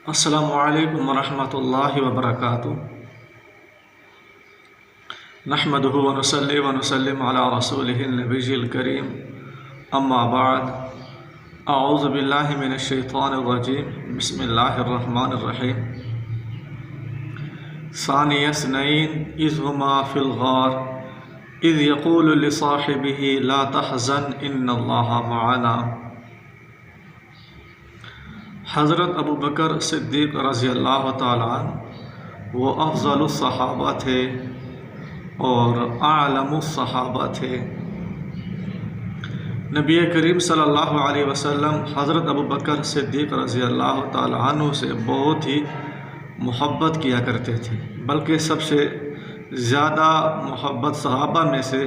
السلام علیکم ورحمۃ اللہ وبرکاتہ۔ نحمده ونصلی ونسلم علی رسولہ النبی الکریم، اما بعد، اعوذ باللہ من الشیطان الرجیم، بسم اللہ الرحمن الرحیم۔ ثانی اثنین اذ ہما فی الغار اذ یقول لصاحبہ لا تحزن ان اللہ معنا۔ حضرت ابو بکر صدیق رضی اللہ تعالیٰ عنہ وہ افضل الصحابہ تھے اور اعلم الصحابہ تھے۔ نبی کریم صلی اللہ علیہ وسلم حضرت ابو بکر صدیق رضی اللہ تعالیٰ عنہ سے بہت ہی محبت کیا کرتے تھے، بلکہ سب سے زیادہ محبت صحابہ میں سے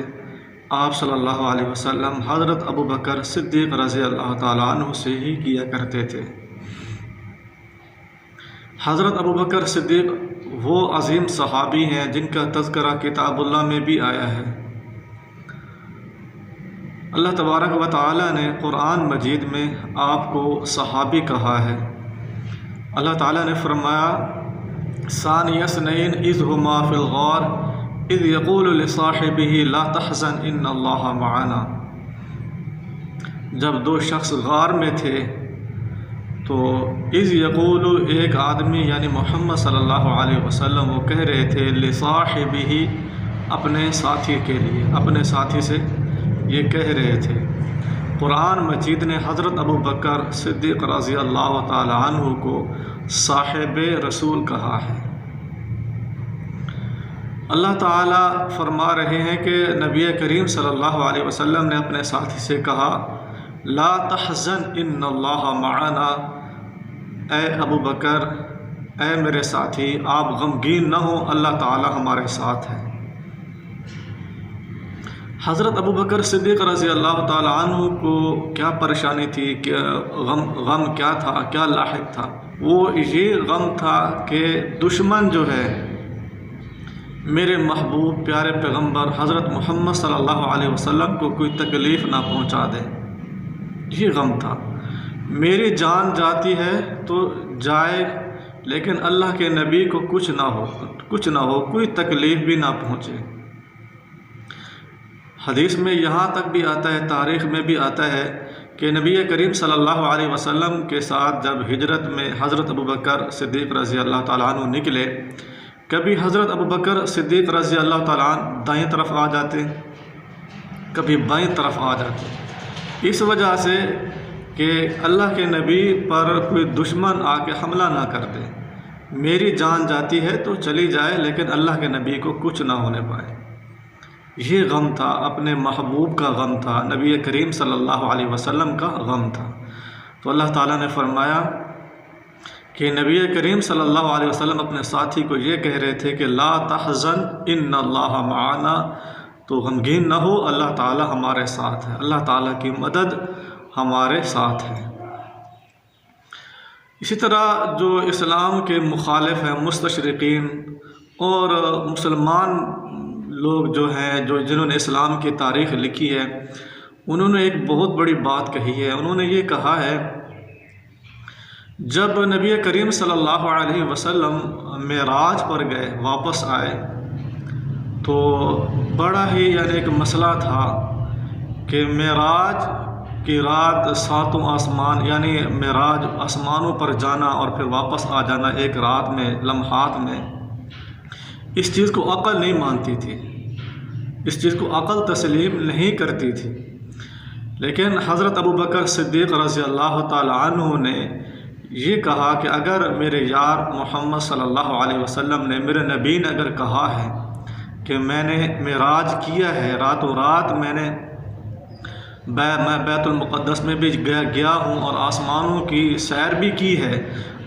آپ صلی اللہ علیہ وسلم حضرت ابو بکر صدیق رضی اللہ تعالیٰ عنہ سے ہی کیا کرتے تھے۔ حضرت ابو بکر صدیق وہ عظیم صحابی ہیں جن کا تذکرہ کتاب اللہ میں بھی آیا ہے۔ اللہ تبارک و تعالیٰ نے قرآن مجید میں آپ کو صحابی کہا ہے۔ اللہ تعالیٰ نے فرمایا ثانی اثنین اذ ہما فی الغار اذ یقول لصاحبہ لا تحزن ان اللہ معنا۔ جب دو شخص غار میں تھے تو اذ یقول، ایک آدمی یعنی محمد صلی اللہ علیہ وسلم وہ کہہ رہے تھے لصاحبہ، اپنے ساتھی کے لیے، اپنے ساتھی سے یہ کہہ رہے تھے۔ قرآن مجید نے حضرت ابو بکر صدیق رضی اللہ تعالی عنہ کو صاحب رسول کہا ہے۔ اللہ تعالیٰ فرما رہے ہیں کہ نبی کریم صلی اللہ علیہ وسلم نے اپنے ساتھی سے کہا لا تحزن ان اللہ معنا، اے ابو بکر، اے میرے ساتھی، آپ غمگین نہ ہوں، اللہ تعالیٰ ہمارے ساتھ ہے۔ حضرت ابو بکر صدیق رضی اللہ تعالیٰ عنہ کو کیا پریشانی تھی، غم کیا تھا، کیا لاحق تھا؟ وہ یہ غم تھا کہ دشمن جو ہے میرے محبوب پیارے پیغمبر حضرت محمد صلی اللہ علیہ وسلم کو کوئی تکلیف نہ پہنچا دے، یہ غم تھا۔ میری جان جاتی ہے تو جائے، لیکن اللہ کے نبی کو کچھ نہ ہو، کوئی تکلیف بھی نہ پہنچے۔ حدیث میں یہاں تک بھی آتا ہے، تاریخ میں بھی آتا ہے کہ نبی کریم صلی اللہ علیہ وسلم کے ساتھ جب ہجرت میں حضرت ابو بکر صدیق رضی اللہ تعالیٰ عنہ نکلے، کبھی حضرت ابو بکر صدیق رضی اللہ تعالیٰ عنہ دائیں طرف آ جاتے، کبھی بائیں طرف آ جاتے، اس وجہ سے کہ اللہ کے نبی پر کوئی دشمن آ کے حملہ نہ کر دے۔ میری جان جاتی ہے تو چلی جائے، لیکن اللہ کے نبی کو کچھ نہ ہونے پائے۔ یہ غم تھا، اپنے محبوب کا غم تھا، نبی کریم صلی اللہ علیہ وسلم کا غم تھا۔ تو اللہ تعالیٰ نے فرمایا کہ نبی کریم صلی اللہ علیہ وسلم اپنے ساتھی کو یہ کہہ رہے تھے کہ لا تحزن ان اللہ معنا، تو غمگین نہ ہو، اللہ تعالیٰ ہمارے ساتھ ہے، اللہ تعالیٰ کی مدد ہمارے ساتھ ہے۔ اسی طرح جو اسلام کے مخالف ہیں، مستشرقین اور مسلمان لوگ جو ہیں، جنہوں نے اسلام کی تاریخ لکھی ہے، انہوں نے ایک بہت بڑی بات کہی ہے۔ انہوں نے یہ کہا ہے جب نبی کریم صلی اللہ علیہ وسلم معراج پر گئے، واپس آئے، تو بڑا ہی ایک مسئلہ تھا کہ معراج کی رات ساتوں آسمان، یعنی معراج آسمانوں پر جانا اور پھر واپس آ جانا ایک رات میں، لمحات میں، اس چیز کو عقل نہیں مانتی تھی، اس چیز کو عقل تسلیم نہیں کرتی تھی۔ لیکن حضرت ابو بکر صدیق رضی اللہ تعالی عنہ نے یہ کہا کہ اگر میرے یار محمد صلی اللہ علیہ وسلم نے، میرے نبی نے اگر کہا ہے کہ میں نے معراج کیا ہے، راتوں رات میں بیت المقدس میں بھی گیا ہوں اور آسمانوں کی سیر بھی کی ہے،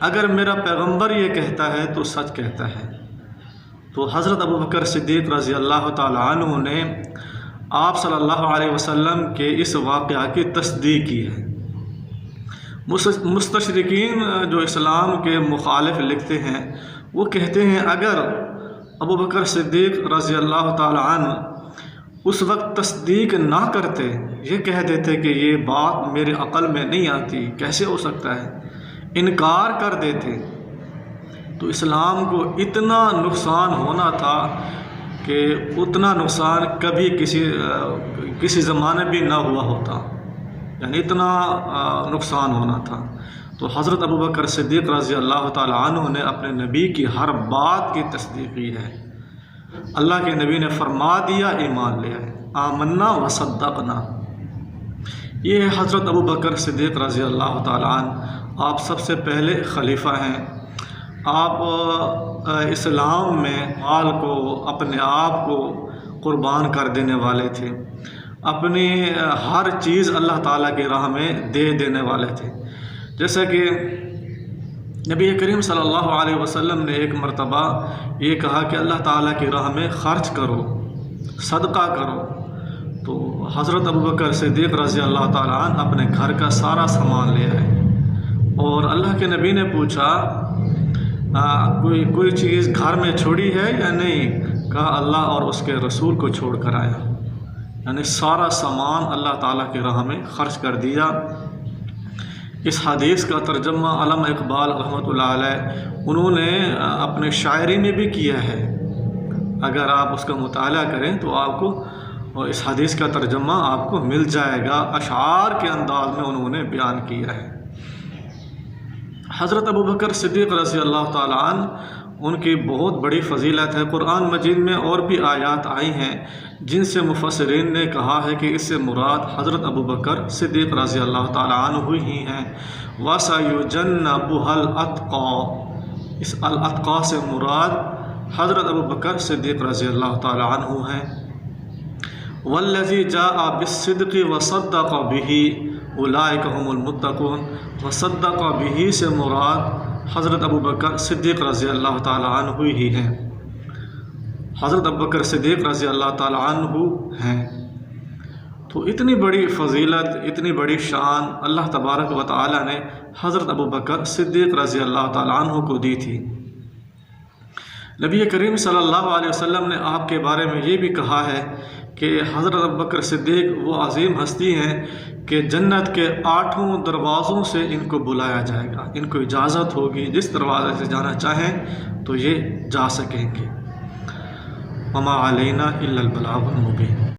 اگر میرا پیغمبر یہ کہتا ہے تو سچ کہتا ہے۔ تو حضرت ابو بکر صدیق رضی اللہ تعالی عنہ نے آپ صلی اللہ علیہ وسلم کے اس واقعہ کی تصدیق کی ہے۔ مستشرقین جو اسلام کے مخالف لکھتے ہیں، وہ کہتے ہیں اگر ابو بکر صدیق رضی اللہ تعالی عنہ اس وقت تصدیق نہ کرتے، یہ کہہ دیتے کہ یہ بات میرے عقل میں نہیں آتی، کیسے ہو سکتا ہے، انکار کر دیتے، تو اسلام کو اتنا نقصان ہونا تھا کہ اتنا نقصان کبھی کسی زمانے بھی نہ ہوا ہوتا، یعنی اتنا نقصان ہونا تھا۔ تو حضرت ابوبکر صدیق رضی اللہ تعالی عنہ نے اپنے نبی کی ہر بات کی تصدیق کی ہے۔ اللہ کے نبی نے فرما دیا، ایمان لے آئے، آمنا و صدقنا۔ یہ حضرت ابوبکر صدیق رضی اللہ تعالی عنہ، آپ سب سے پہلے خلیفہ ہیں۔ آپ اسلام میں مال کو، اپنے آپ کو قربان کر دینے والے تھے، اپنی ہر چیز اللہ تعالیٰ کی راہ میں دے دینے والے تھے۔ جیسا کہ نبی کریم صلی اللہ علیہ وسلم نے ایک مرتبہ یہ کہا کہ اللہ تعالیٰ کی راہ میں خرچ کرو، صدقہ کرو، تو حضرت ابوبکر صدیق رضی اللہ تعالیٰ عنہ اپنے گھر کا سارا سامان لے آئے، اور اللہ کے نبی نے پوچھا کوئی چیز گھر میں چھوڑی ہے یا نہیں؟ کہا اللہ اور اس کے رسول کو چھوڑ کر آیا، یعنی سارا سامان اللہ تعالیٰ کی راہ میں خرچ کر دیا۔ اس حدیث کا ترجمہ علامہ اقبال رحمۃ اللہ علیہ انہوں نے اپنے شاعری میں بھی کیا ہے۔ اگر آپ اس کا مطالعہ کریں تو آپ کو اس حدیث کا ترجمہ آپ کو مل جائے گا، اشعار کے انداز میں انہوں نے بیان کیا ہے۔ حضرت ابوبکر صدیق رضی اللہ تعالیٰ عنہ، ان کی بہت بڑی فضیلت ہے۔ قرآن مجید میں اور بھی آیات آئی ہیں جن سے مفسرین نے کہا ہے کہ اس سے مراد حضرت ابوبکر صدیق رضی اللہ تعالیٰ عنہ ہی ہیں۔ وَسَيُجَنَّبُهَا الْأَتْقَى، اس الاتقا سے مراد حضرت ابوبکر صدیق رضی اللہ تعالیٰ عنہ ہیں۔ وَالَّذِي جَاءَ بِالصِّدْقِ وَصَدَّقَ بِهِ اولئک هم المتقون، وصدق بہ سے مراد حضرت ابوبکر صدیق رضی اللہ تعالیٰ عنہ ہی ہیں، حضرت ابوبکر صدیق رضی اللہ تعالیٰ عنہ ہیں۔ تو اتنی بڑی فضیلت، اتنی بڑی شان اللہ تبارک و تعالیٰ نے حضرت ابوبکر صدیق رضی اللہ تعالیٰ عنہ کو دی تھی۔ نبی کریم صلی اللہ علیہ وسلم نے آپ کے بارے میں یہ بھی کہا ہے کہ حضرت ابوبکر صدیق وہ عظیم ہستی ہیں کہ جنت کے 8 دروازوں سے ان کو بلایا جائے گا، ان کو اجازت ہوگی، جس دروازے سے جانا چاہیں تو یہ جا سکیں گے۔ وما علینا الا البلاغ المبین۔